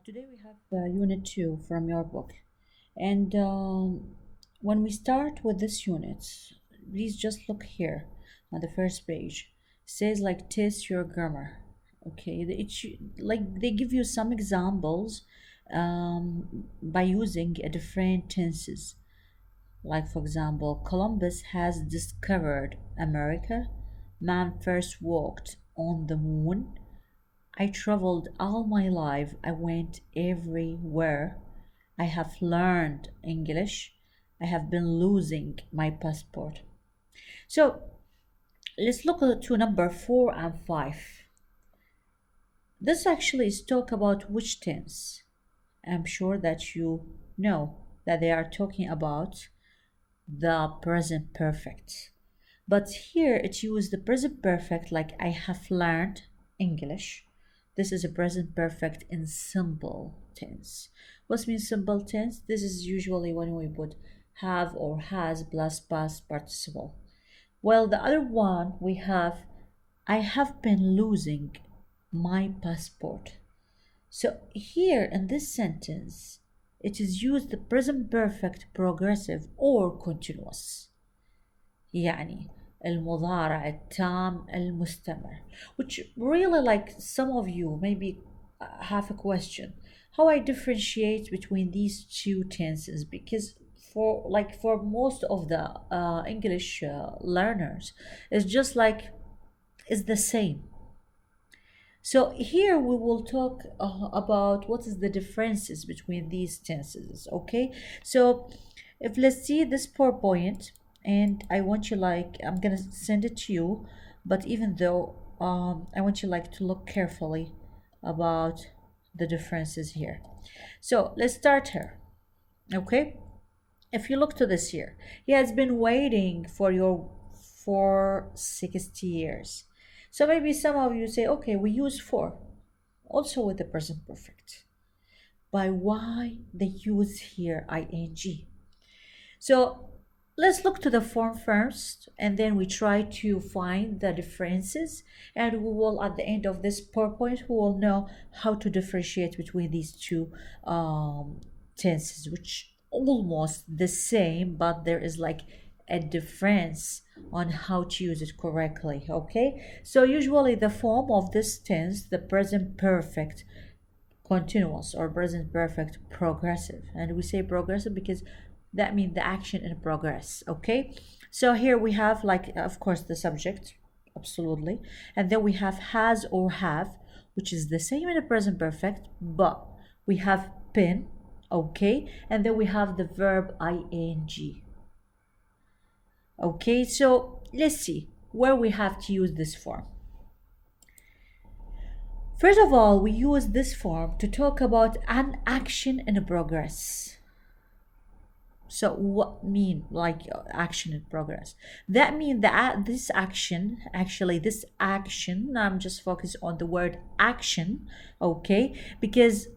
Today we have Unit 2 from your book. And when we start with this unit, please just look here on the first page. It says like test your grammar. Okay, like they give you some examples by using a different tenses. Like for example, Columbus has discovered America. Man first walked on the moon. I traveled all my life. I went everywhere. I have learned English. I have been losing my passport. So let's look to number 4 and 5. This actually is talk about which tense. I'm sure that you know that they are talking about the present perfect. But here it uses the present perfect like I have learned English. This is a present perfect in simple tense. What means simple tense? This is usually when we put have or has plus past participle. Well, the other one we have I have been losing my passport. So here in this sentence, it is used the present perfect progressive or continuous. يعني المضارع التام المستمر, which really like some of you maybe have a question how I differentiate between these two tenses, because for most of the English learners it's just like it's the same. So here we will talk about what is the differences between these tenses. Okay, so if let's see this PowerPoint, and I want you like I'm gonna send it to you, but even though I want you like to look carefully about the differences here. So let's start here. Okay, if you look to this here, he has been waiting for 60 years. So maybe some of you say, okay, we use for also with the present perfect. By why they use here ing? So let's look to the form first, and then we try to find the differences, and we will at the end of this PowerPoint we will know how to differentiate between these two tenses, which almost the same, but there is like a difference on how to use it correctly. Okay, so usually the form of this tense, the present perfect continuous or present perfect progressive, and we say progressive because that means the action in progress. Okay, so here we have like of course the subject, absolutely, and then we have has or have, which is the same in the present perfect, but we have been. Okay, and then we have the verb ing. Okay, so let's see where we have to use this form. First of all, we use this form to talk about an action in progress. So what mean like action in progress? That means that this action, actually this action, I'm just focused on the word action, okay? Because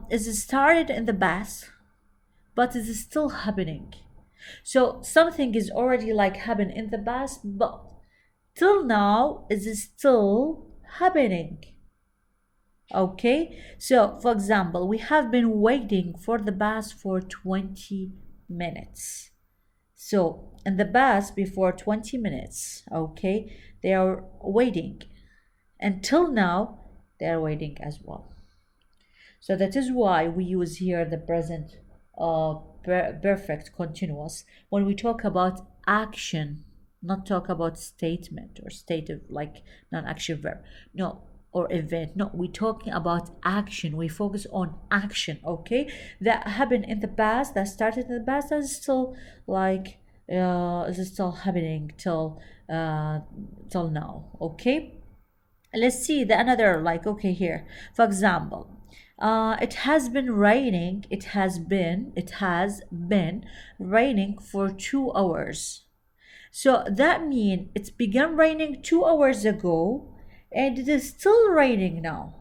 it started in the past, but it is still happening. So something is already like happened in the past, but till now it is still happening. Okay, so for example, we have been waiting for the bus for 20 minutes. So in the bus before 20 minutes, okay, they are waiting. Until now, they are waiting as well. So that is why we use here the present perfect continuous when we talk about action, not talk about statement or state of like non-action verb. No, or event. No, we're talking about action. We focus on action, okay? That happened in the past, that started in the past, that is still like is still happening till now, okay? Let's see the another like okay here. For example, it has been raining. It has been raining for 2 hours. So that means it's began raining 2 hours ago, and it is still raining now.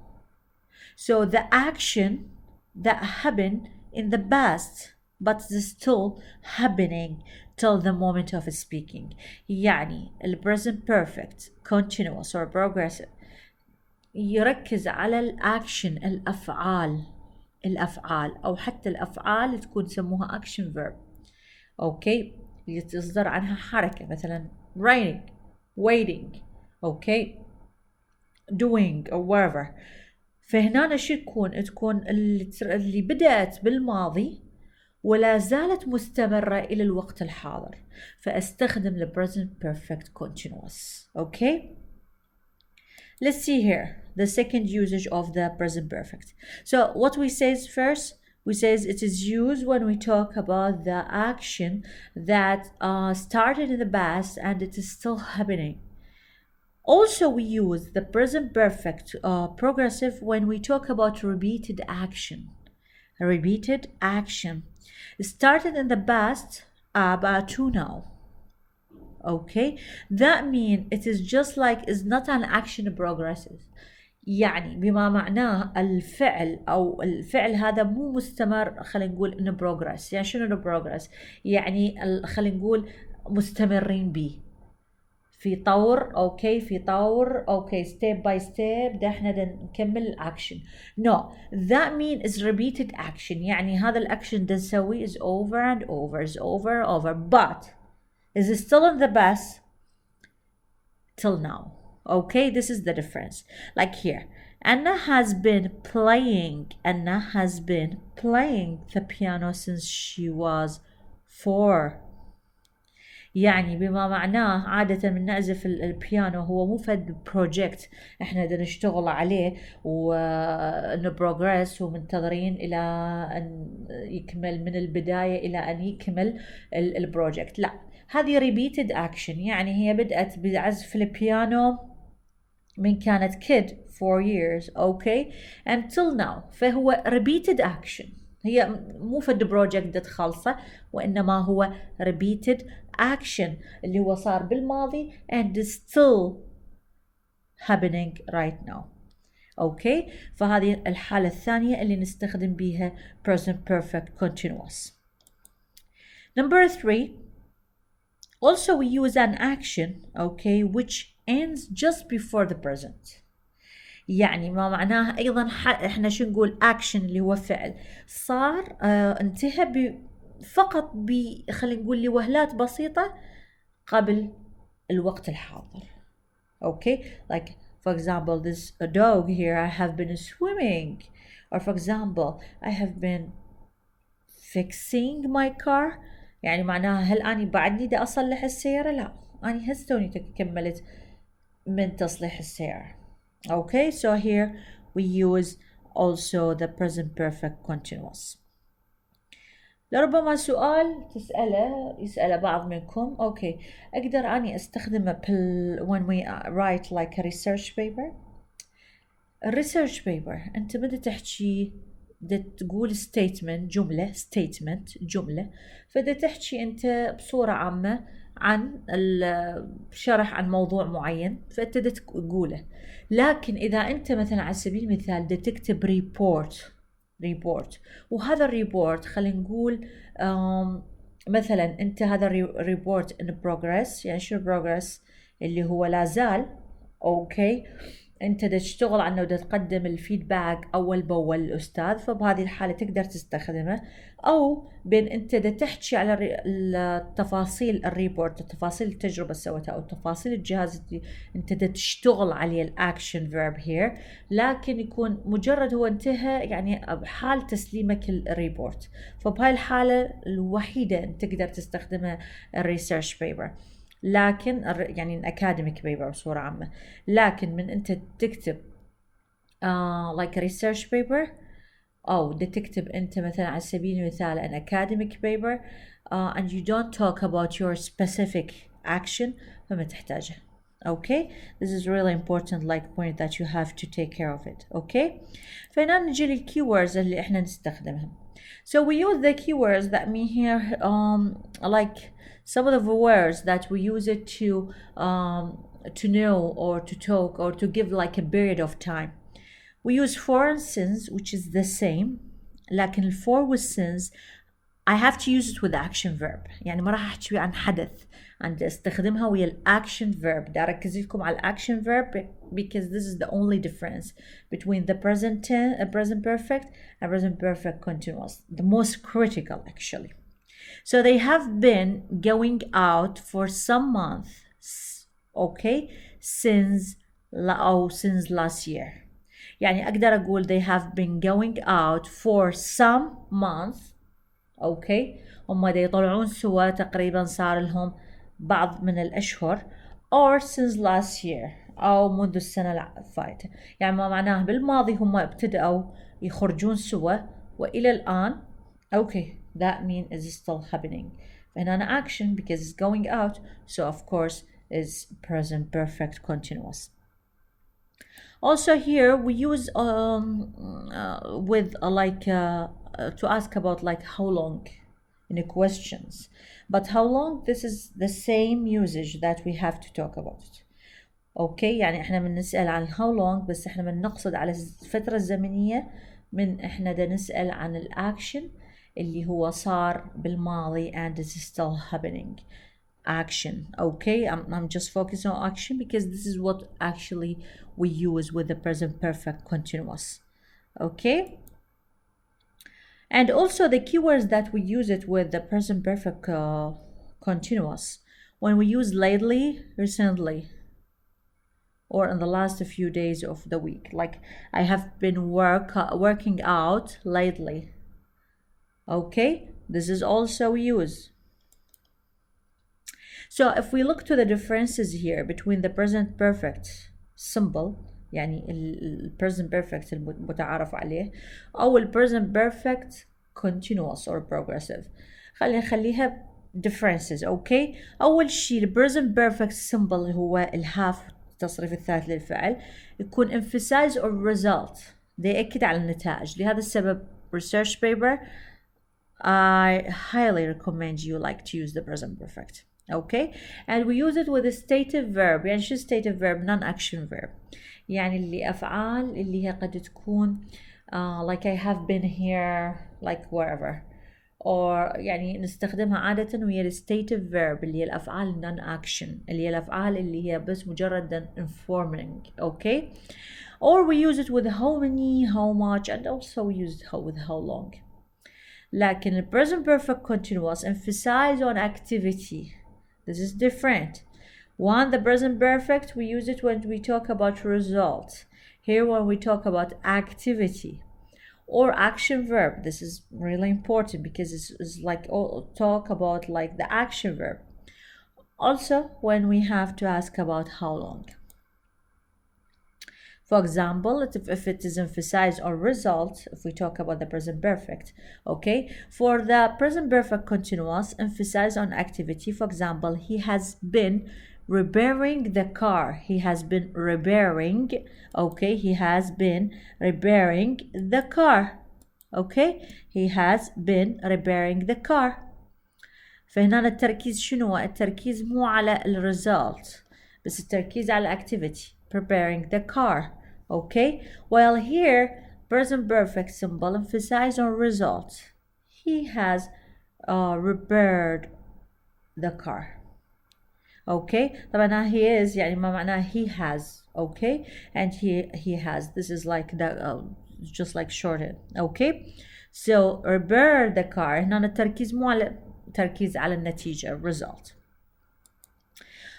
So the action that happened in the past but is still happening till the moment of speaking. يعني present perfect continuous or progressive يركز على الأكشن الأفعال. الأفعال، أو حتى الأفعال تكون سموها action verb. أوكي، اللي تصدر عنها حركة، مثلا raining, waiting، أوكي، doing or whatever. فهنا شو تكون اللي بدأت بالماضي ولا زالت مستمرة إلى الوقت الحاضر، فأستخدم ال present perfect continuous. Okay? Let's see here the second usage of the present perfect. So what we say is first, we say it is used when we talk about the action that started in the past and it is still happening. Also, we use the present perfect progressive when we talk about repeated action. Repeated action started in the past about to now. Okay, that means it is just like it's not an action progressive. يعني بما معناه الفعل هذا مو مستمر، خلينا نقول إنه progress. يعني شنو progress؟ يعني خلينا نقول مستمرين به في طور. اوكي، في طور. اوكي، ستيب باي ستيب ده احنا نكمل الاكشن. No, that mean is repeated action. يعني هذا الاكشن ده نسويه is over and over, is over, but is it still in the past till now. Okay, this is the difference. Like here, Anna has been playing the piano since she was 4. يعني بما معناه عادة من نعزف البيانو هو مو فد بروجكت احنا بدنا نشتغل عليه وانه بروجرس ومنتظرين الى ان يكمل من البداية الى ان يكمل البروجكت. لا، هذه repeated action. يعني هي بدأت بعزف البيانو من كانت kid 4 years. okay, until now. فهو repeated action. هي مو فد بروجكت تخلصه، وإنما هو repeated action اللي هو صار بالماضي and is still happening right now. أوكي، فهذه الحالة الثانية اللي نستخدم بيها present perfect continuous. Number 3, also we use an action, okay, which ends just before the present. يعني ما معناه أيضا إحنا شو نقول action اللي هو فعل صار انتهى فقط خلينا نقول لوهلات بسيطة قبل الوقت الحاضر. Okay, like for example this dog here, I have been swimming, or for example I have been fixing my car. يعني معناها هل أنا بعدني دا أصلح السيارة؟ لا، أنا هستوني كملت من تصليح السيارة. Okay, so here we use also the present perfect continuous. لربما سؤال يسأله بعض منكم. Okay, أقدر أني أستخدمه when we write like a research paper. research paper أنت بدأ تحكي، تقول جملة، فدا تحكي أنت بصورة عامة عن الشرح عن موضوع معين، فأنت تقوله. لكن إذا أنت مثلا على سبيل المثال دا تكتب ريبورت، وهذا الريبورت خلينا نقول مثلا أنت هذا الريبورت in progress. يعني شو progress؟ اللي هو لا زال. أوكي، أنت دا تشتغل عنه ودا تقدم الفيدباك أول بأول للأستاذ، فبهذه الحالة تقدر تستخدمه. أو بين أنت دا تحكي على التفاصيل الريبورت، التفاصيل التجربة اللي سوتها، أو تفاصيل الجهاز اللي أنت دا تشتغل عليه الأكشن فيرب here، لكن يكون مجرد هو انتهى يعني بحال تسليمك الريبورت. فبهاي الحالة الوحيدة أنت تقدر تستخدمها الريسيرش بيبر، لكن يعني الأكاديميك بيبر بصورة عامة. لكن من أنت تكتب like a research paper، أو تكتب أنت مثلا على سبيل المثال an academic paper and you don't talk about your specific action، فما تحتاجه. Okay, this is really important like point that you have to take care of it. Okay, فهنا نجي للkeywords اللي إحنا نستخدمهم. So we use the keywords that mean here like some of the words that we use it to know or to talk or to give like a period of time. We use for and since, which is the same. لكن for with since I have to use it with action verb. يعني ما راح احكي عن حدث، عندي استخدمها ويا الاكشن verb. دا ركز لكم على الاكشن verb because this is the only difference between the present tense, present perfect and present perfect continuous. The most critical actually. So they have been going out for some months, okay, since last year. يعني أقدر أقول they have been going out for some months. اوكي، هم دا يطلعون سوا تقريبا صار لهم بعض من الاشهر or since last year او منذ السنة الفائتة. يعني ما معناه بالماضي هم ابتدأوا يخرجون سوا والى الان. اوكي that mean is still happening. فهنا action because it's going out, so of course is present perfect continuous. Also here we use with to ask about like how long in the questions, but how long, this is the same usage that we have to talk about it. اوكي، يعني احنا بنسأل عن how long بس احنا بنقصد على الفترة الزمنية، من احنا دا نسأل عن الاكشن اللي هو صار بالماضي and is still happening. Action. Okay, I'm just focusing on action because this is what actually we use with the present perfect continuous. Okay, and also the keywords that we use it with the present perfect continuous, when we use lately, recently, or in the last few days of the week, like I have been working out lately. Okay, this is also used. So if we look to the differences here between the present perfect simple، يعني ال present perfect المتعارف عليه، أو ال present perfect continuous or progressive. خلينا نخليها differences. okay، أول شيء ال present perfect simple هو الهاف التصريف الثالث للفعل، يكون emphasize on result، ده يأكد على النتائج. لهذا السبب research paper I highly recommend you like to use the present perfect. Okay, and we use it with a stative verb. يعني شو stative verb؟ non-action verb. يعني اللي أفعال اللي هي قد تكون like I have been here, like wherever, or يعني نستخدمها عادة ويا stative verb اللي هي الأفعال non-action، اللي هي الأفعال اللي هي بس مجرد informing. Okay, or we use it with how many, how much, and also we use it with how long. لكن the present perfect continuous emphasize on activity. This is different. One, the present perfect, we use it when we talk about result. Here when we talk about activity or action verb, this is really important because it's like talk about like the action verb. Also when we have to ask about how long. For example, if it is emphasized on result, if we talk about the present perfect, okay? For the present perfect continuous, emphasize on activity. For example, he has been repairing the car. He has been repairing, okay? He has been repairing the car, okay? He has been repairing the car. فهنا التركيز شنو؟ التركيز مو على الريزلت بس التركيز على activity, preparing the car. Okay, while here present perfect simple emphasize on result. He has repaired the car. Okay, طبعا he is يعني ما معناه he has. Okay, and he has, this is like the just like shortened. Okay, so repair the car. هنا التركيز مو على تركيز على النتيجة result.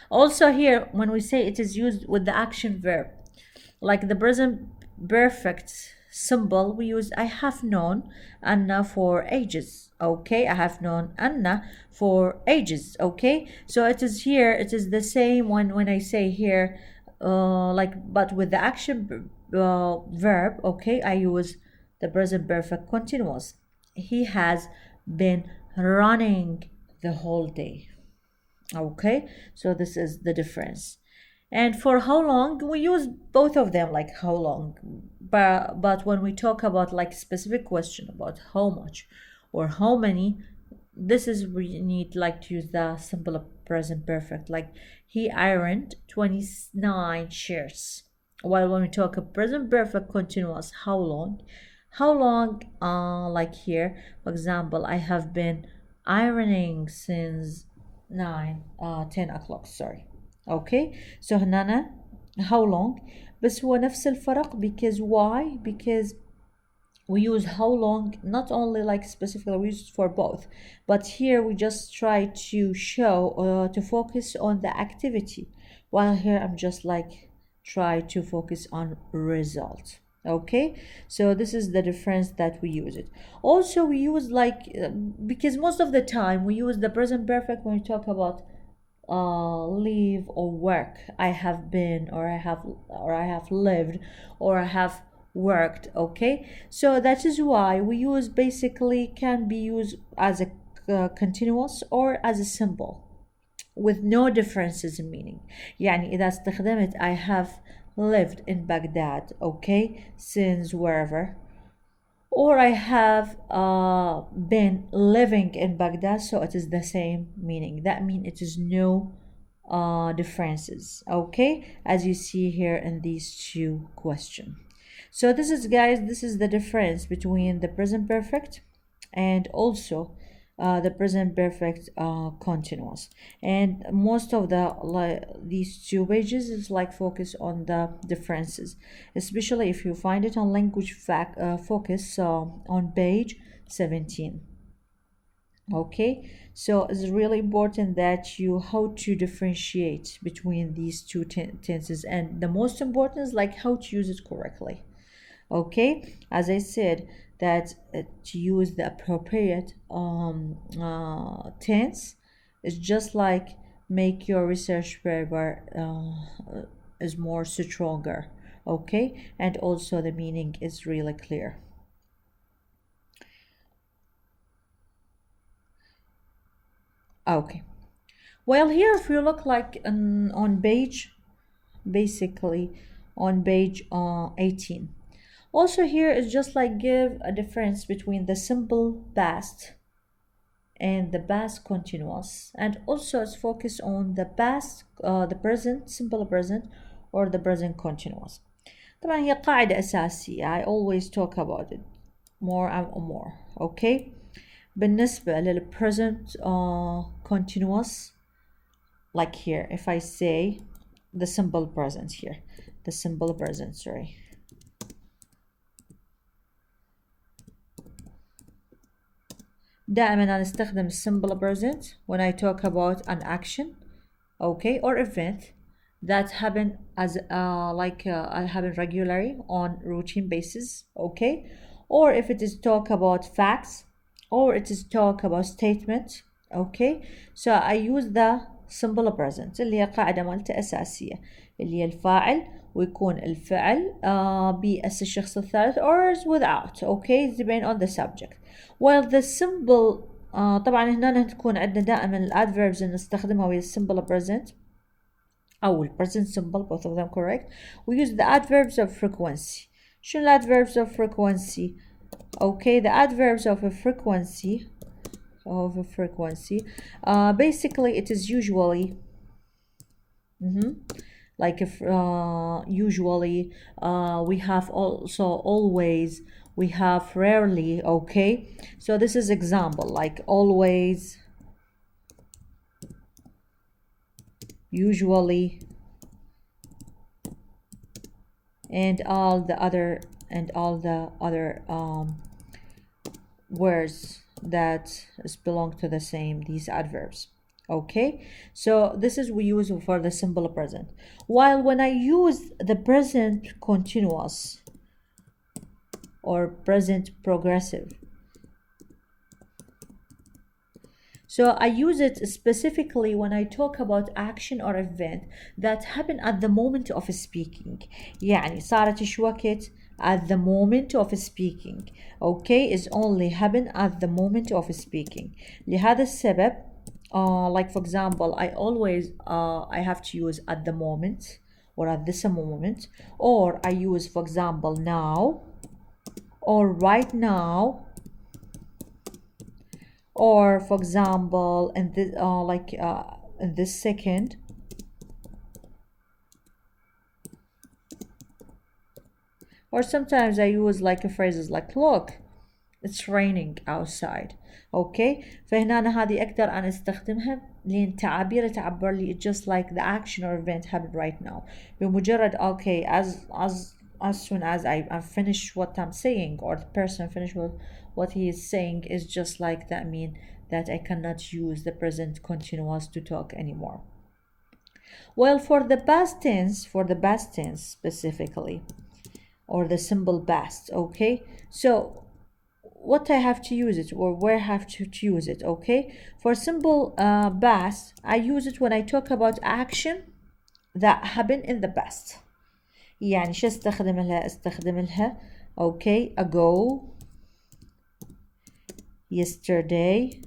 Also here when we say it is used with the action verb, like the present perfect simple, we use I have known Anna for ages. Okay, I have known Anna for ages. Okay, so it is here, it is the same when I say here like but with the action verb. Okay, I use the present perfect continuous. He has been running the whole day. Okay, so this is the difference. And for how long, we use both of them, like how long, but when we talk about like specific question about how much or how many, this is we need like to use the simple present perfect, like he ironed 29 shirts. While when we talk of present perfect continuous, how long, How long, like here, for example, I have been ironing since 10 o'clock, sorry. Okay, so هنا how long. بس هو نفس الفرق because why? Because we use how long not only like specifically we use it for both, but here we just try to show to focus on the activity, while here I'm just like try to focus on result. Okay, so this is the difference that we use it. Also we use like because most of the time we use the present perfect when we talk about live or work. I have been, or I have lived, or I have worked. Okay, so that is why we use basically can be used as a continuous or as a symbol with no differences in meaning. يعني إذا استخدمت I have lived in Baghdad, okay, since wherever, or I have been living in Baghdad, so it is the same meaning. That means it is no differences, okay, as you see here in these two questions. So this is, guys, this is the difference between the present perfect and also the present perfect continuous. And most of these two pages is like focus on the differences, especially if you find it on language focus on page 17. Okay, so it's really important that you how to differentiate between these two tenses, and the most important is like how to use it correctly. Okay, as I said, that to use the appropriate tense is just like make your research paper is more stronger. Okay, and also the meaning is really clear. Okay, well, here if you look like on page, basically on page 18, also here is just like give a difference between the simple past and the past continuous, and also it's focused on the past the present simple present or the present continuous. طبعا هي قاعدة أساسية, I always talk about it more and more. Okay, بالنسبة لل present continuous, like here if I say the simple present here, the simple present, sorry, دائما أنا أستخدم simple present when I talk about an action, okay, or event that happen as happen regularly on routine basis, okay, or if it is talk about facts, or it is talk about statement, okay. So I use the simple present اللي هي قاعدة مالته أساسية, اللي هي الفاعل ويكون الفعل بأس الشخص الثالث or without, okay, depending on the subject. While the simple طبعا هنا تكون عندنا دائما الادverbs اللي نستخدمها وهي simple present أو present simple, both of them correct. We use the adverbs of frequency. شنو adverbs of frequency? Okay, the adverbs of a frequency basically it is usually like if usually we have also always, we have rarely, okay. So this is example like always, usually, and all the other words that belong to the same, these adverbs. Okay, so this is we use for the simple present. While when I use the present continuous or present progressive, so I use it specifically when I talk about action or event that happen at the moment of speaking. يعني صارت إيش وقت at the moment of speaking, okay, is only happen at the moment of speaking. لهذا السبب like for example I always I have to use at the moment or at this moment, or I use for example now or right now, or for example in this in this second, Or sometimes I use like phrases like look, it's raining outside. اوكي، فهنا أنا هذه أقدر أنا استخدمها لين تعابير تعبر لي just like the action or event happened right now. بمجرد okay as soon as I finish what I'm saying or the person finish what he is saying is just like that mean that I cannot use the present continuous to talk anymore. Well, for the past tense specifically, or the simple past, okay? So what I have to use it or where I have to use it, okay? For simple past, I use it when I talk about action that happened in the past. يعني شو استخدم لها okay, ago, yesterday,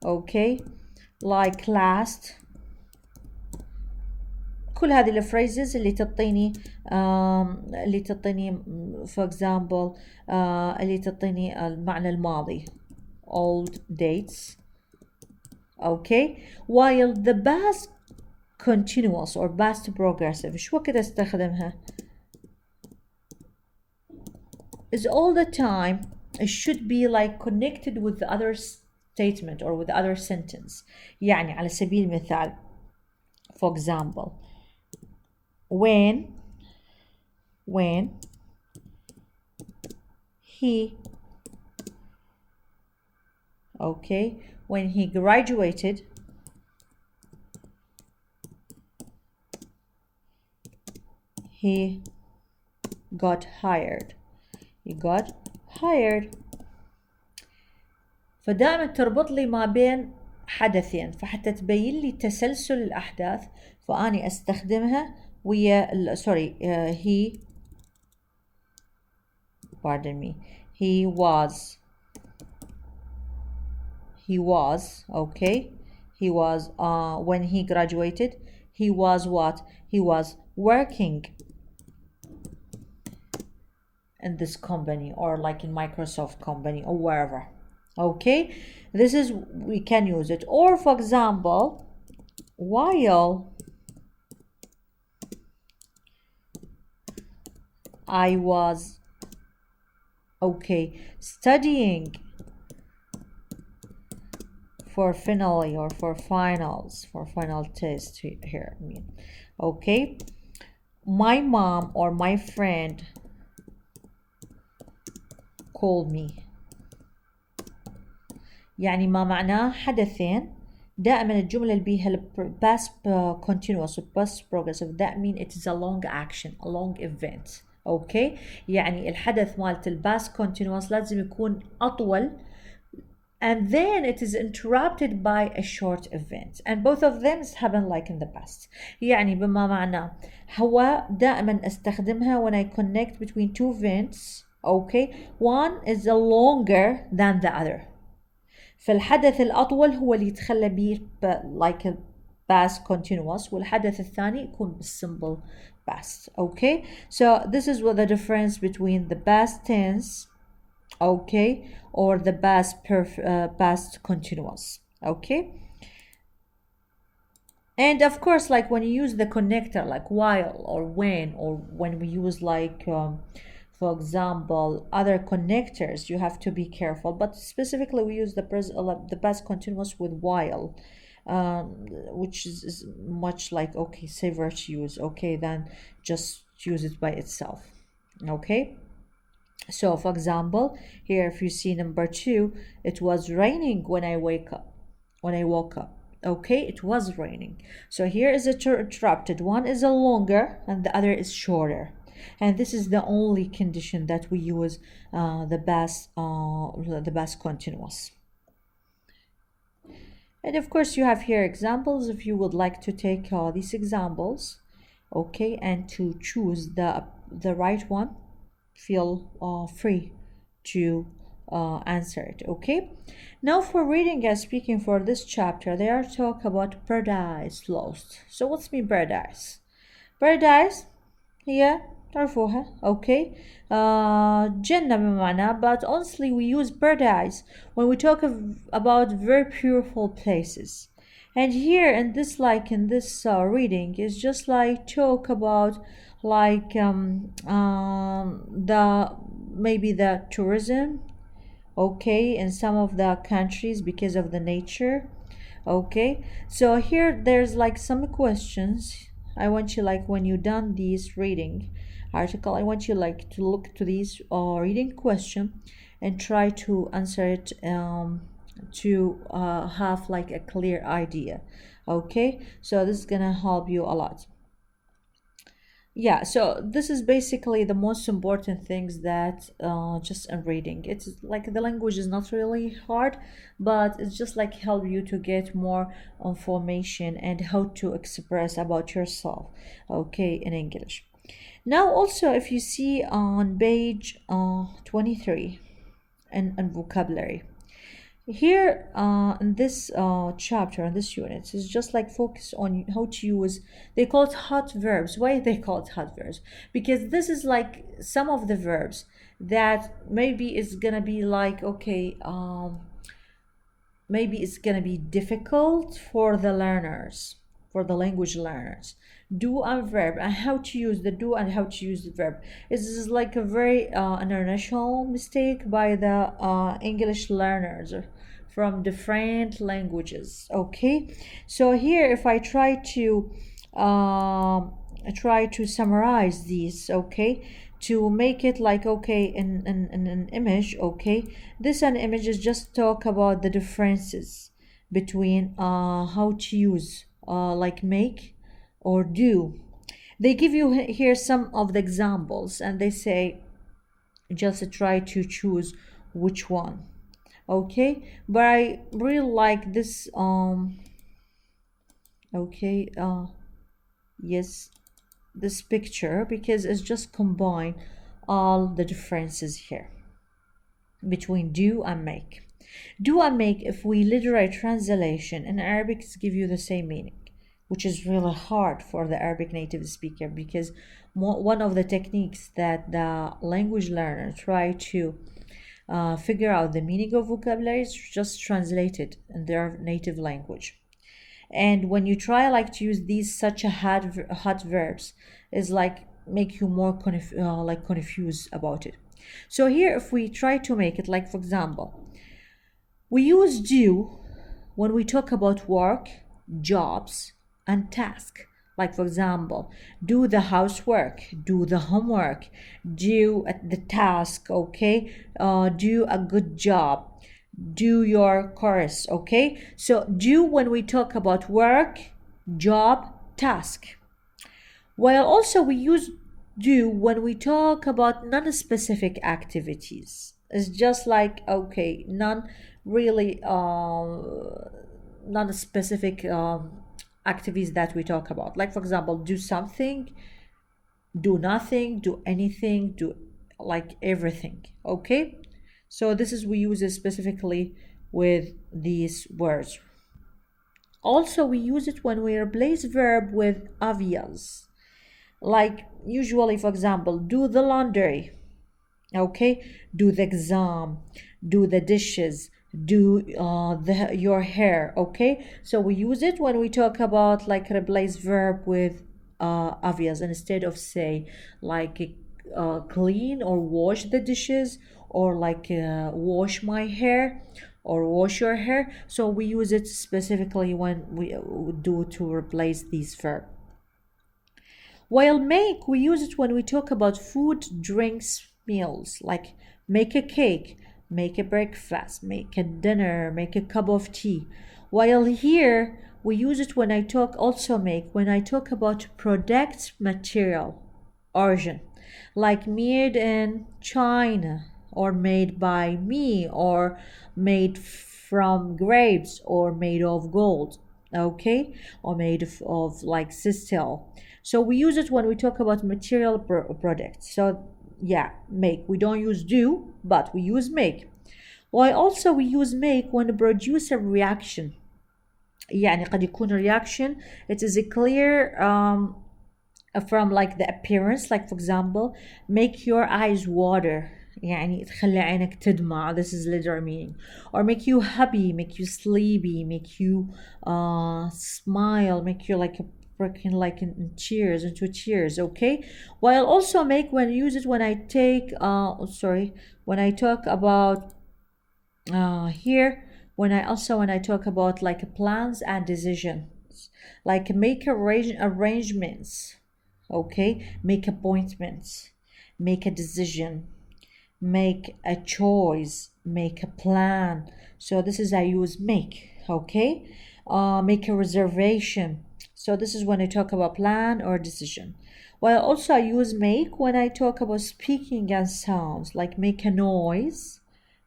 okay, like last. كل هذه الفريزز اللي تعطيني for example اللي تعطيني المعنى الماضي old dates, okay, while the past continuous or past progressive شو وقت استخدمها is all the time. It should be like connected with the other statement or with the other sentence. يعني على سبيل المثال for example when he okay when he graduated he got hired. فدائما تربط لي ما بين حدثين، فحتى تبين لي تسلسل الأحداث فأني أستخدمها ويا he okay, he was when he graduated he was what? He was working in this company or like in Microsoft company or wherever. Okay, this is we can use it. Or for example, while I was okay studying for finally or for finals for final test here I mean okay, my mom or my friend called me. يعني ما معناه حدثين. دائما الجملة اللي بيها past continuous past progressive that mean it is a long action, a long event. okay, يعني الحدث مالت past continuous لازم يكون أطول and then it is interrupted by a short event and both of them happen like in the past. يعني بما معناه هو دائما استخدمها when I connect between two events. okay, one is longer than the other. فالحدث الأطول هو اللي يتخلى بيه like a past continuous والحدث الثاني يكون simple past. okay, so this is what the difference between the past tense okay or the past continuous. okay, and of course like when you use the connector like while or when we use like for example other connectors you have to be careful, but specifically we use the past continuous with while which is much like okay safer to use okay than just use it by itself. okay, so for example here if you see number 2, it was raining when I woke up. okay, it was raining. So here is interrupted, one is a longer and the other is shorter, and this is the only condition that we use the past continuous. And of course you have here examples if you would like to take these examples okay and to choose the right one, feel free to answer it. okay, now for reading and speaking for this chapter they are talk about paradise lost. So what's mean paradise هي تعرفوها okay جنة بمعنى, but honestly we use paradise when we talk about very beautiful places. And here in this reading is just like talk about like the maybe the tourism, okay, in some of the countries because of the nature. Okay, so here there's like some questions. I want you, like, when you done this reading article, I want you like to look to these reading question and try to answer it, to have like a clear idea. Okay, so this is gonna help you a lot. Yeah, so this is basically the most important things that just in reading. It's like the language is not really hard, but it's just like help you to get more information and how to express about yourself, okay, in English. Now also, if you see on page 23 and vocabulary, here in this chapter, in this unit, is just like focus on how to use, they call it hot verbs. Why they call it hot verbs? Because this is like some of the verbs that maybe is gonna be like, okay, maybe it's gonna be difficult for the learners, for the language learners. Do and verb, and how to use the do and how to use the verb. This is like a very international mistake by the English learners from different languages. Okay, so here if I try to summarize these, okay, to make it like, okay, in an image, okay, this an image is just talk about the differences between how to use like make or do. They give you here some of the examples and they say just try to choose which one. Okay, but I really like this okay, yes, this picture, because it's just combine all the differences here between do and make. Do and make, if we literary translation in Arabic, give you the same meaning, which is really hard for the Arabic native speaker, because one of the techniques that the language learner try to figure out the meaning of vocabulary is just translate it in their native language. And when you try like to use these such a hot verbs, is like make you more like confused about it. So here if we try to make it like, for example, we use do when we talk about work, jobs, and task. Like, for example, do the housework, do the homework, do the task, okay, do a good job, do your course, okay. So do when we talk about work, job, task. While also we use do when we talk about non-specific activities. It's just like, okay, really non-specific activities that we talk about. Like, for example, do something, do nothing, do anything, do like everything, okay. So this is, we use it specifically with these words. Also we use it when we replace verb with obvious, like usually, for example, do the laundry, okay, do the exam, do the dishes, do your hair, okay. So we use it when we talk about like replace verb with obvious, instead of say like clean or wash the dishes, or like wash my hair or wash your hair. So we use it specifically when we do to replace these verb. While make, we use it when we talk about food, drinks, meals, like make a cake, make a breakfast, make a dinner, make a cup of tea. While here, we use it when I talk, also make, when I talk about product, material, origin, like made in China, or made by me, or made from grapes, or made of gold, okay, or made of like steel. So we use it when we talk about material products. So yeah, make, we don't use do, but we use make. Why also we use make when produce a reaction. يعني قد يكون reaction, it is a clear from like the appearance, like for example, make your eyes water, يعني تخلي عينك تدمع, this is literal meaning. Or make you happy, make you sleepy, make you smile, make you like breaking like in tears, into tears, okay? While also make when use it when I take sorry, when I talk about here, when I talk about like plans and decisions, like make arrangements, okay? Make appointments, make a decision, make a choice, make a plan. So this is I use make, okay? Make a reservation. So this is when I talk about plan or decision. While also I use make when I talk about speaking and sounds, like make a noise,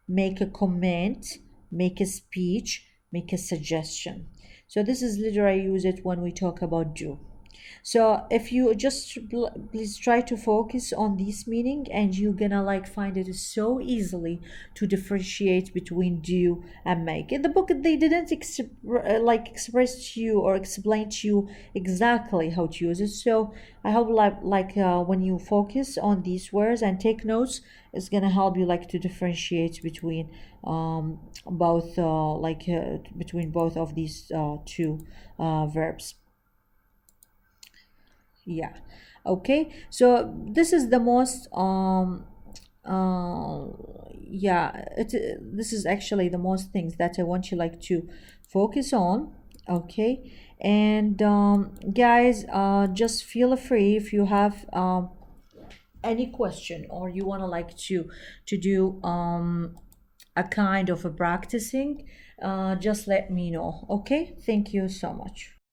make a comment, make a speech, make a suggestion. So this is literally I use it when we talk about do. So if you just please try to focus on this meaning, and you're gonna like find it so easily to differentiate between do and make. In the book they didn't like express to you or explain to you exactly how to use it. So I hope when you focus on these words and take notes, it's gonna help you like to differentiate between both between both of these two verbs. Yeah. Okay, so this is the most uh yeah, this is actually the most things that I want you like to focus on. Okay, and guys, just feel free if you have any question, or you want to like to do a kind of a practicing, just let me know. Okay, thank you so much.